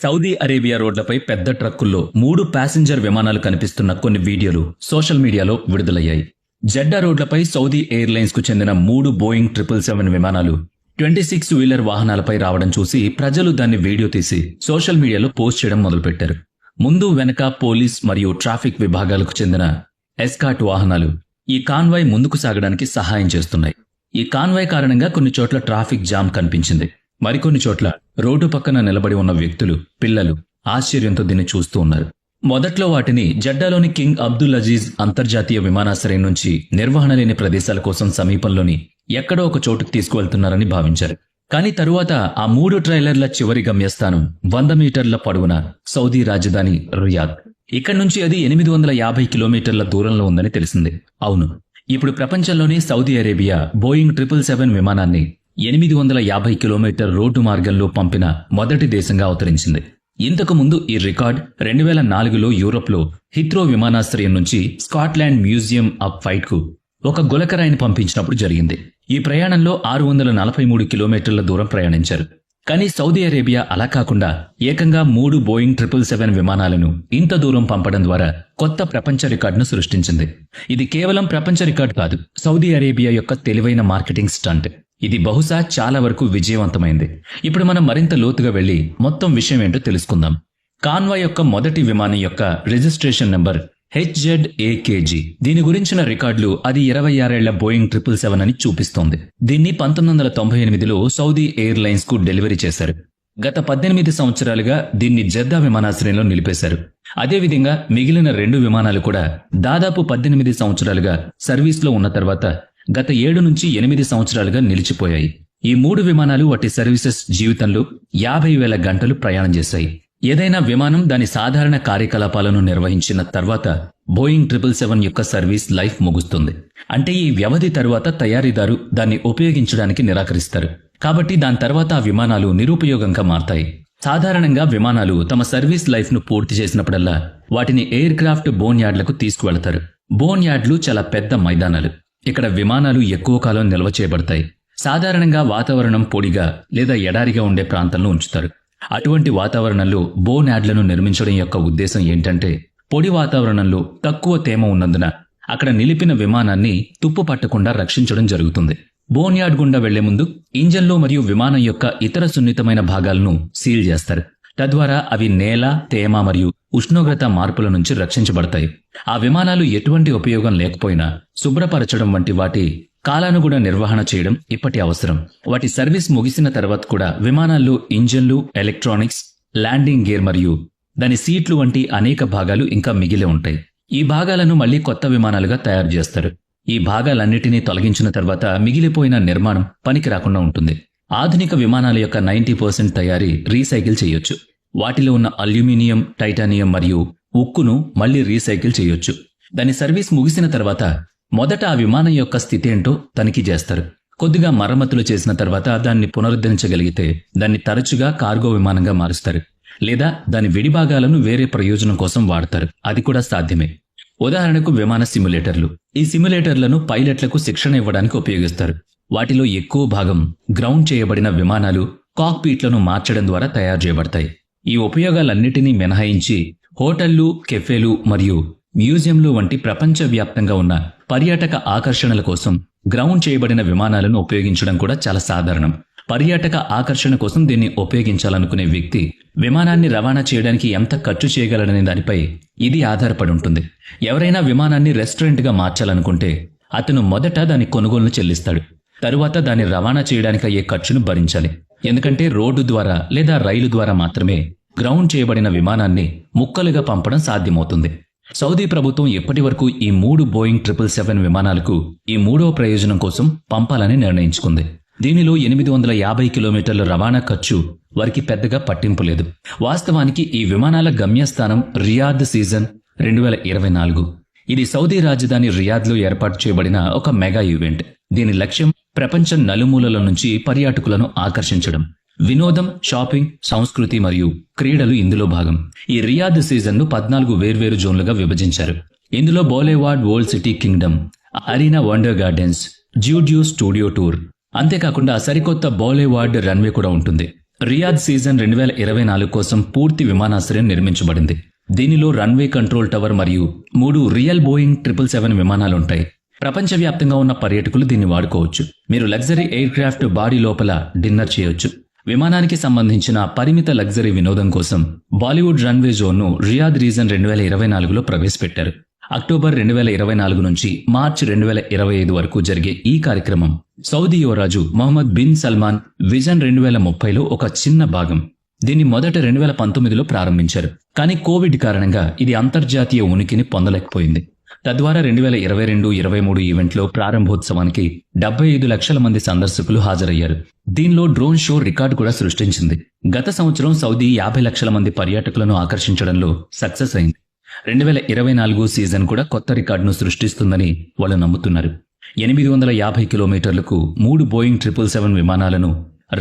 Saudi Arabia రోడ్లపై పెద్ద ట్రక్కుల్లో 3 passenger విమానాలు కనిపిస్తున్న కొన్ని వీడియోలు సోషల్ మీడియాలో విడుదలయ్యాయి. జెడ్డా రోడ్లపై సౌదీ ఎయిర్లైన్స్ కు చెందిన 3 బోయింగ్ 777 విమానాలు 26 వీలర్ వాహనాలపై రావడం చూసి ప్రజలు దాన్ని వీడియో తీసి సోషల్ మీడియాలో పోస్ట్ చేయడం మొదలుపెట్టారు. ముందు వెనక పోలీస్ మరియు ట్రాఫిక్ విభాగాలకు చెందిన ఎస్కాట్ వాహనాలు ఈ కాన్వాయ్ ముందుకు సాగడానికి సహాయం చేస్తున్నాయి. ఈ కాన్వాయ్ కారణంగా కొన్ని చోట్ల ట్రాఫిక్ జామ్ కనిపించింది. మరికొన్ని చోట్ల రోడ్డు పక్కన నిలబడి ఉన్న వ్యక్తులు, పిల్లలు ఆశ్చర్యంతో దీన్ని చూస్తూ ఉన్నారు. మొదట్లో వాటిని జెడ్డాలోని కింగ్ అబ్దుల్ అజీజ్ అంతర్జాతీయ విమానాశ్రయం నుంచి నిర్వహణ లేని ప్రదేశాల కోసం సమీపంలోని ఎక్కడో ఒక చోటుకు తీసుకువెళ్తున్నారని భావించారు. కానీ తరువాత ఆ 3 ట్రైలర్ల చివరి గమ్యస్థానం 100 మీటర్ల పొడవున సౌదీ రాజధాని రియాద్. ఇక్కడి నుంచి అది 850 కిలోమీటర్ల దూరంలో ఉందని తెలిసింది. అవును, ఇప్పుడు ప్రపంచంలోనే సౌదీ అరేబియా బోయింగ్ 777 విమానాన్ని 850 కిలోమీటర్ రోడ్డు మార్గంలో పంపిన మొదటి దేశంగా అవతరించింది. ఇంతకు ముందు ఈ రికార్డ్ 2004లో యూరోప్లో హిత్రో విమానాశ్రయం నుంచి స్కాట్లాండ్ మ్యూజియం ఆఫ్ ఫైట్ కు ఒక గులకరాయిని పంపించినప్పుడు జరిగింది. ఈ ప్రయాణంలో 643 కిలోమీటర్ల దూరం ప్రయాణించారు. కానీ సౌదీ అరేబియా అలా కాకుండా ఏకంగా 3 బోయింగ్ 777 విమానాలను ఇంత దూరం పంపడం ద్వారా కొత్త ప్రపంచ రికార్డును సృష్టించింది. ఇది కేవలం ప్రపంచ రికార్డు కాదు, సౌదీ అరేబియా యొక్క తెలివైన మార్కెటింగ్ స్టంట్. ఇది బహుశా చాలా వరకు విజయవంతమైంది. ఇప్పుడు మనం మరింత లోతుగా వెళ్లి మొత్తం విషయం ఏంటో తెలుసుకుందాం. కాన్వాయ్ యొక్క మొదటి విమానం యొక్క రిజిస్ట్రేషన్ నెంబర్ HZAKG. దీని గురించిన రికార్డులు అది 26 ఏళ్ల బోయింగ్ 777 అని చూపిస్తోంది. దీన్ని 1998లో సౌదీ ఎయిర్లైన్స్ కు డెలివరీ చేశారు. గత 18 సంవత్సరాలుగా దీన్ని జెద్దా విమానాశ్రయంలో నిలిపేశారు. అదేవిధంగా మిగిలిన 2 విమానాలు కూడా దాదాపు 18 సంవత్సరాలుగా సర్వీస్లో ఉన్న తర్వాత గత 7 నుంచి 8 సంవత్సరాలుగా నిలిచిపోయాయి. ఈ 3 విమానాలు వాటి సర్వీసెస్ జీవితంలో 50,000 గంటలు ప్రయాణం చేశాయి. ఏదైనా విమానం దాని సాధారణ కార్యకలాపాలను నిర్వహించిన తర్వాత బోయింగ్ 777 యొక్క సర్వీస్ లైఫ్ ముగుస్తుంది. అంటే ఈ వ్యవధి తర్వాత తయారీదారు దాన్ని ఉపయోగించడానికి నిరాకరిస్తారు. కాబట్టి దాని తర్వాత ఆ విమానాలు నిరుపయోగంగా మారతాయి. సాధారణంగా విమానాలు తమ సర్వీస్ లైఫ్ ను పూర్తి చేసినప్పుడల్లా వాటిని ఎయిర్ క్రాఫ్ట్ బోన్ యార్డ్లకు తీసుకువెళతారు. బోన్ యార్డ్లు చాలా పెద్ద మైదానాలు. ఇక్కడ విమానాలు ఎక్కువ కాలం నిల్వ చేయబడతాయి. సాధారణంగా వాతావరణం పొడిగా లేదా ఎడారిగా ఉండే ప్రాంతంలో ఉంచుతారు. అటువంటి వాతావరణంలో బోన్ యార్డ్లను నిర్మించడం యొక్క ఉద్దేశం ఏంటంటే పొడి వాతావరణంలో తక్కువ తేమ ఉన్నందున అక్కడ నిలిపిన విమానాన్ని తుప్పు పట్టకుండా రక్షించడం జరుగుతుంది. బోన్ యార్డ్ గుండా వెళ్లే ముందు ఇంజన్లు మరియు విమానం యొక్క ఇతర సున్నితమైన భాగాలను సీల్ చేస్తారు. తద్వారా అవి నేల, తేమ మరియు ఉష్ణోగ్రత మార్పుల నుంచి రక్షించబడతాయి. ఆ విమానాలు ఎటువంటి ఉపయోగం లేకపోయినా శుభ్రపరచడం వంటి వాటి కాలానుగుణ నిర్వహణ చేయడం ఇప్పటి అవసరం. వాటి సర్వీస్ ముగిసిన తర్వాత కూడా విమానాల్లో ఇంజన్లు, ఎలక్ట్రానిక్స్, ల్యాండింగ్ గేర్ మరియు దాని సీట్లు వంటి అనేక భాగాలు ఇంకా మిగిలి ఉంటాయి. ఈ భాగాలను మళ్లీ కొత్త విమానాలుగా తయారు చేస్తారు. ఈ భాగాలన్నిటినీ తొలగించిన తర్వాత మిగిలిపోయిన నిర్మాణం పనికి రాకుండా ఉంటుంది. ఆధునిక విమానాల యొక్క 90% తయారీ రీసైకిల్ చేయొచ్చు. వాటిలో ఉన్న అల్యూమినియం, టైటానియం మరియు ఉక్కును మళ్లీ రీసైకిల్ చేయొచ్చు. దాని సర్వీస్ ముగిసిన తర్వాత మొదట ఆ విమానం యొక్క స్థితి ఏంటో తనిఖీ చేస్తారు. కొద్దిగా మరమ్మతులు చేసిన తర్వాత దాన్ని పునరుద్ధరించగలిగితే దాన్ని తరచుగా కార్గో విమానంగా మారుస్తారు, లేదా దాని విడిభాగాలను వేరే ప్రయోజనం కోసం వాడతారు. అది కూడా సాధ్యమే. ఉదాహరణకు విమాన సిమ్యులేటర్లు. ఈ సిమ్యులేటర్లను పైలట్లకు శిక్షణ ఇవ్వడానికి ఉపయోగిస్తారు. వాటిలో ఎక్కువ భాగం గ్రౌండ్ చేయబడిన విమానాలు కాక్పీట్లను మార్చడం ద్వారా తయారు చేయబడతాయి. ఈ ఉపయోగాలన్నిటినీ మినహాయించి హోటళ్లు, కెఫేలు మరియు మ్యూజియంలు వంటి ప్రపంచవ్యాప్తంగా ఉన్న పర్యాటక ఆకర్షణల కోసం గ్రౌండ్ చేయబడిన విమానాలను ఉపయోగించడం కూడా చాలా సాధారణం. పర్యాటక ఆకర్షణ కోసం దీన్ని ఉపయోగించాలనుకునే వ్యక్తి విమానాన్ని రవాణా చేయడానికి ఎంత ఖర్చు చేయగలడనే దానిపై ఇది ఆధారపడి ఉంటుంది. ఎవరైనా విమానాన్ని రెస్టారెంట్గా మార్చాలనుకుంటే అతను మొదట దాని కొనుగోలును చెల్లిస్తాడు. తరువాత దాన్ని రవాణా చేయడానికి అయ్యే ఖర్చును భరించాలి. ఎందుకంటే రోడ్డు ద్వారా లేదా రైలు ద్వారా మాత్రమే గ్రౌండ్ చేయబడిన విమానాన్ని ముక్కలుగా పంపడం సాధ్యమవుతుంది. సౌదీ ప్రభుత్వం ఇప్పటి వరకు ఈ 3 బోయింగ్ 777 విమానాలకు ఈ 3వ ప్రయోజనం కోసం పంపాలని నిర్ణయించుకుంది. దీనిలో 850 కిలోమీటర్ల రవాణా ఖర్చు వారికి పెద్దగా పట్టింపు లేదు. వాస్తవానికి ఈ విమానాల గమ్యస్థానం రియాద్ సీజన్ 2024. ఇది సౌదీ రాజధాని రియాద్లో ఏర్పాటు చేయబడిన ఒక మెగా ఈవెంట్. దీని లక్ష్యం ప్రపంచం నలుమూలల నుంచి పర్యాటకులను ఆకర్షించడం. వినోదం, షాపింగ్, సంస్కృతి మరియు క్రీడలు ఇందులో భాగం. ఈ రియాద్ సీజన్ను 14 వేర్వేరు జోన్లుగా విభజించారు. ఇందులో boulevard old city kingdom, arena wonder gardens, జ్యూడ్యూ స్టూడియో టూర్, అంతేకాకుండా సరికొత్త బోలేవార్డ్ రన్వే కూడా ఉంటుంది. రియాద్ సీజన్ 2024 కోసం పూర్తి విమానాశ్రయం నిర్మించబడింది. దీనిలో రన్వే కంట్రోల్ టవర్ మరియు 3 రియల్ బోయింగ్ 777 విమానాలుంటాయి. ప్రపంచవ్యాప్తంగా ఉన్న పర్యాటకులు దీన్ని వాడుకోవచ్చు. మీరు లగ్జరీ ఎయిర్ క్రాఫ్ట్ బాడీ లోపల డిన్నర్ చేయొచ్చు. విమానానికి సంబంధించిన పరిమిత లగ్జరీ వినోదం కోసం బాలీవుడ్ రన్వే జోన్ను రియాద్ రీజన్ 2024లో ప్రవేశపెట్టారు. అక్టోబర్ 2024 నుంచి మార్చి 2025 వరకు జరిగే ఈ కార్యక్రమం సౌదీ యువరాజు మొహమ్మద్ బిన్ సల్మాన్ విజన్ 2030లో ఒక చిన్న భాగం. దీన్ని మొదట 2019లో ప్రారంభించారు. కానీ కోవిడ్ కారణంగా ఇది అంతర్జాతీయ ఉనికిని పొందలేకపోయింది. తద్వారా 2022-23 ఈవెంట్లో ప్రారంభోత్సవానికి 75 లక్షల మంది సందర్శకులు హాజరయ్యారు. దీనిలో డ్రోన్ షో రికార్డు కూడా సృష్టించింది. గత సంవత్సరం సౌదీ 50 లక్షల మంది పర్యాటకులను ఆకర్షించడంలో సక్సెస్ అయింది. 2024 సీజన్ కూడా కొత్త రికార్డును సృష్టిస్తుందని వాళ్ళు నమ్ముతున్నారు. 850 కిలోమీటర్లకు 3 బోయింగ్ 777 విమానాలను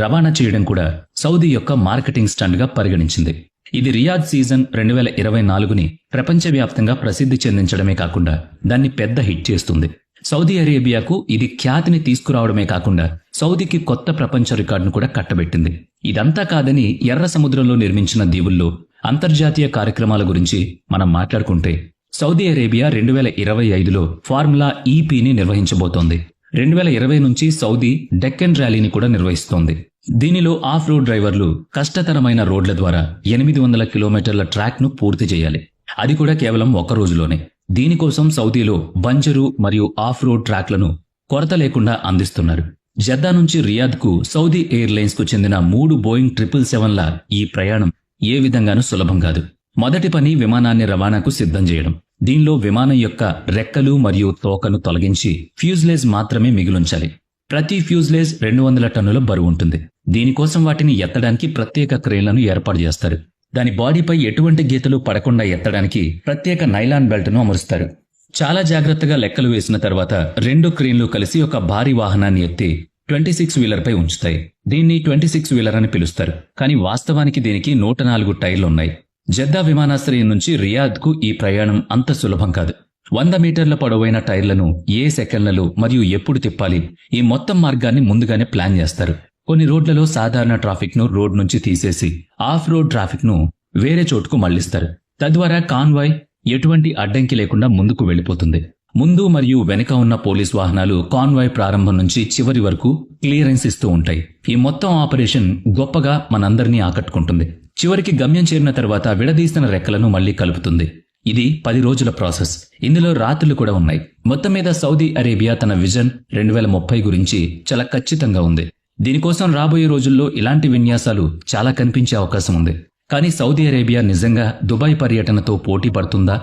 రవాణా చేయడం కూడా సౌదీ యొక్క మార్కెటింగ్ స్టంట్గా పరిగణించింది. ఇది రియాద్ సీజన్ 2024ని ప్రపంచవ్యాప్తంగా ప్రసిద్ధి చెందించడమే కాకుండా దాన్ని పెద్ద హిట్ చేస్తుంది. సౌదీ అరేబియాకు ఇది ఖ్యాతిని తీసుకురావడమే కాకుండా సౌదీకి కొత్త ప్రపంచ రికార్డును కూడా కట్టబెట్టింది. ఇదంతా కాదని ఎర్ర సముద్రంలో నిర్మించిన దీవుల్లో అంతర్జాతీయ కార్యక్రమాల గురించి మనం మాట్లాడుకుంటే సౌదీ అరేబియా 2025లో ఫార్ములా ఈపీని నిర్వహించబోతోంది. 2020 నుంచి సౌదీ డెక్కన్ ర్యాలీని కూడా నిర్వహిస్తోంది. దీనిలో ఆఫ్ రోడ్ డ్రైవర్లు కష్టతరమైన రోడ్ల ద్వారా 800 కిలోమీటర్ల ట్రాక్ ను పూర్తి చేయాలి. అది కూడా కేవలం ఒక్క రోజులోనే. దీనికోసం సౌదీలో బంజరు మరియు ఆఫ్ రోడ్ ట్రాక్లను కొరత లేకుండా అందిస్తున్నారు. జద్దా నుంచి రియాద్ కు సౌదీ ఎయిర్లైన్స్ కు చెందిన 3 బోయింగ్ 777ల ఈ ప్రయాణం ఏ విధంగానూ సులభం కాదు. మొదటి పని విమానాన్ని రవాణాకు సిద్ధం చేయడం. దీనిలో విమానం యొక్క రెక్కలు మరియు తోకను తొలగించి ఫ్యూజ్లేజ్ మాత్రమే మిగిలుంచాలి. ప్రతి ఫ్యూజ్లేజ్ 200 టన్నుల బరువు ఉంటుంది. దీనికోసం వాటిని ఎత్తడానికి ప్రత్యేక క్రేన్లను ఏర్పాటు చేస్తారు. దాని బాడీపై ఎటువంటి గీతలు పడకుండా ఎత్తడానికి ప్రత్యేక నైలాన్ బెల్ట్ను అమరుస్తారు. చాలా జాగ్రత్తగా లెక్కలు వేసిన తర్వాత 2 క్రేన్లు కలిసి ఒక భారీ వాహనాన్ని ఎత్తి 26 వీలర్పై ఉంచుతాయి. దీన్ని 26 వీలర్ అని పిలుస్తారు. కానీ వాస్తవానికి దీనికి 104 టైర్లు ఉన్నాయి. జద్దా విమానాశ్రయం నుంచి రియాద్ కు ఈ ప్రయాణం అంత సులభం కాదు. 100 మీటర్ల పొడవైన టైర్లను ఏ సెకన్లలో మరియు ఎప్పుడు తిప్పాలి, ఈ మొత్తం మార్గాన్ని ముందుగానే ప్లాన్ చేస్తారు. కొన్ని రోడ్లలో సాధారణ ట్రాఫిక్ ను రోడ్ నుంచి తీసేసి ఆఫ్ రోడ్ ట్రాఫిక్ ను వేరే చోటుకు మళ్లిస్తారు. తద్వారా కాన్వాయ్ ఎటువంటి అడ్డంకి లేకుండా ముందుకు వెళ్లిపోతుంది. ముందు మరియు వెనుక ఉన్న పోలీస్ వాహనాలు కాన్వాయ్ ప్రారంభం నుంచి చివరి వరకు క్లియరెన్స్ ఇస్తూ ఉంటాయి. ఈ మొత్తం ఆపరేషన్ గొప్పగా మనందరినీ ఆకట్టుకుంటుంది. చివరికి గమ్యం చేరిన తర్వాత విడదీసిన రెక్కలను మళ్లీ కలుపుతుంది. ఇది 10 రోజుల ప్రాసెస్. ఇందులో రాత్రులు కూడా ఉన్నాయి. మొత్తం మీద సౌదీ అరేబియా తన విజన్ 2030 గురించి చాలా ఖచ్చితంగా ఉంది. దీనికోసం రాబోయే రోజుల్లో ఇలాంటి విన్యాసాలు చాలా కనిపించే అవకాశం ఉంది. కానీ సౌదీ అరేబియా నిజంగా దుబాయ్ పర్యటనతో పోటీ పడుతుందా?